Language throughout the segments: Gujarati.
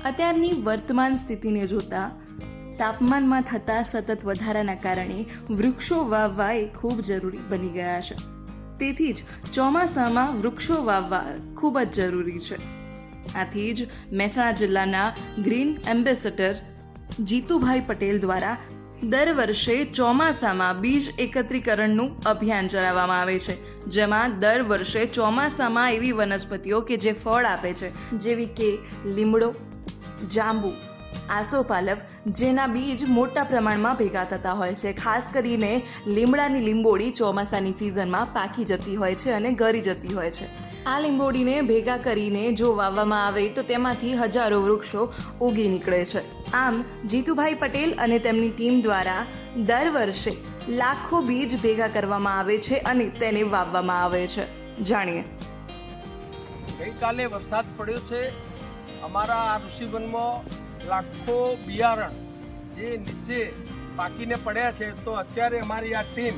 અત્યારની વર્તમાન સ્થિતિને જોતા તાપમાનમાં થતા સતત વધારાના કારણે વૃક્ષો વાવવા એ ખૂબ જરૂરી બની ગયા છે. તેથી જ ચોમાસામાં વૃક્ષો વાવવા ખૂબ જ જરૂરી છે. આથી જ મહેસાણા જિલ્લાના ગ્રીન એમ્બેસેડર જીતુભાઈ પટેલ દ્વારા દર વર્ષે ચોમાસામાં બીજ એકત્રીકરણનું અભિયાન ચલાવવામાં આવે છે, જેમાં દર વર્ષે ચોમાસામાં એવી વનસ્પતિઓ કે જે ફળ આપે છે, જેવી કે લીમડો, જાંબુ, આસોપાલવ, જેના બીજ મોટા પ્રમાણમાં ભેગા થતા હોય છે. ખાસ કરીને લીમડાની લીંબોળી ચોમાસાની સિઝનમાં પાકી જતી હોય છે અને ગળી જતી હોય છે. આ લીંબોળીને ભેગા કરીને જો વાવવામાં આવે તો તેમાંથી હજારો વૃક્ષો ઉગી નીકળે છે. આમ જીતુભાઈ પટેલ અને તેમની ટીમ દ્વારા દર વર્ષે લાખો બીજ ભેગા કરવામાં આવે છે અને તેને વાવવામાં આવે છે. જાણીએ. ગઈકાલે વરસાદ પડ્યો છે. અમારા આ ઋષિવનમાં લાખો બિયારણ જે નીચે પાકીને પડ્યા છે, તો અત્યારે અમારી આ ટીમ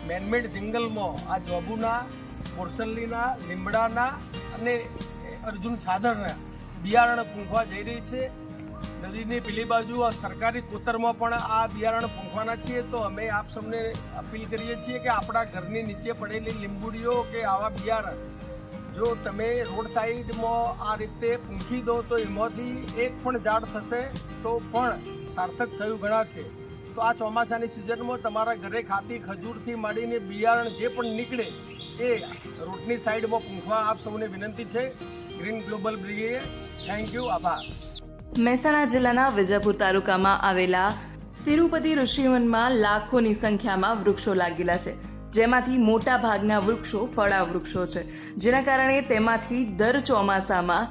મેનમેડ જંગલમાં આ જોબુના, મોરસલ્લીના, લીમડાના અને અર્જુન સાધરના બિયારણ પૂંખવા જઈ રહી છે. નદીની પેલી બાજુ સરકારી કોતરમાં પણ આ બિયારણ પૂંખવાના છીએ. તો અમે આપ સૌને અપીલ કરીએ છીએ કે આપણા ઘરની નીચે પડેલી લીંબુડીઓ કે આવા બિયારણ જો તમે રોડ સાઈડમાં આ રીતે પૂંખી દો તો એમાંથી એક પણ ઝાડ થશે તો પણ સાર્થક થયું ગણાશે. તો આ ચોમાસાની સિઝનમાં તમારા ઘરે ખાતી ખજૂરથી માંડીને બિયારણ જે પણ નીકળે એ રોડની સાઈડમાં પૂંખવા આપ સૌને વિનંતી છે. Green global brigade. Thank you. આભાર. મહેસાણા જિલ્લાના વિજાપુર તાલુકામાં આવેલા તિરુપતિ ઋષિવનમાં લાખોની સંખ્યામાં વૃક્ષો લાગેલા છે, જેમાંથી મોટા ભાગના વૃક્ષો ફળા વૃક્ષો છે, જેના કારણે તેમાંથી દર ચોમાસામાં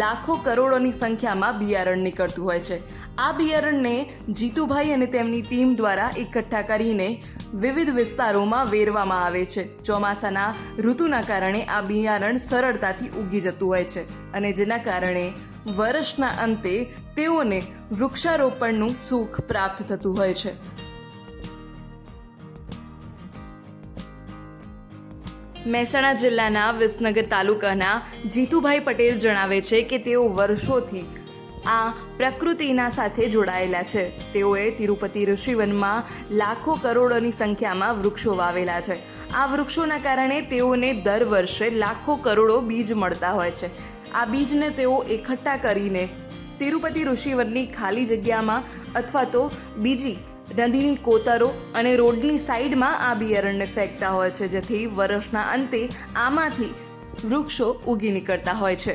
લાખો કરોડોની સંખ્યામાં બિયારણ નીકળતું હોય છે. આ બિયારણને જીતુભાઈ અને તેમની ટીમ દ્વારા એકઠા કરીને વિવિધ વિસ્તારોમાં વેરવામાં આવે છે. ચોમાસાના ઋતુના કારણે આ બિયારણ સરળતાથી ઉગી જતું હોય છે અને જેના કારણે વર્ષના અંતે તેઓને વૃક્ષારોપણનું સુખ પ્રાપ્ત થતું હોય છે. મહેસાણા જિલ્લાના વિસનગર તાલુકાના જીતુભાઈ પટેલ જણાવે છે કે તેઓ વર્ષોથી આ પ્રકૃતિના સાથે જોડાયેલા છે. તેઓએ તિરુપતિ ઋષિવનમાં લાખો કરોડોની સંખ્યામાં વૃક્ષો વાવેલા છે. આ વૃક્ષોના કારણે તેઓને દર વર્ષે લાખો કરોડો બીજ મળતા હોય છે. આ બીજને તેઓ એકઠા કરીને તિરુપતિ ઋષિવનની ખાલી જગ્યામાં અથવા તો બીજી નદીની કોતરો અને રોડની સાઈડમાં આ બિયારણને ફેંકતા હોય છે, જેથી વર્ષના અંતે આમાંથી વૃક્ષો ઉગી નીકળતા હોય છે.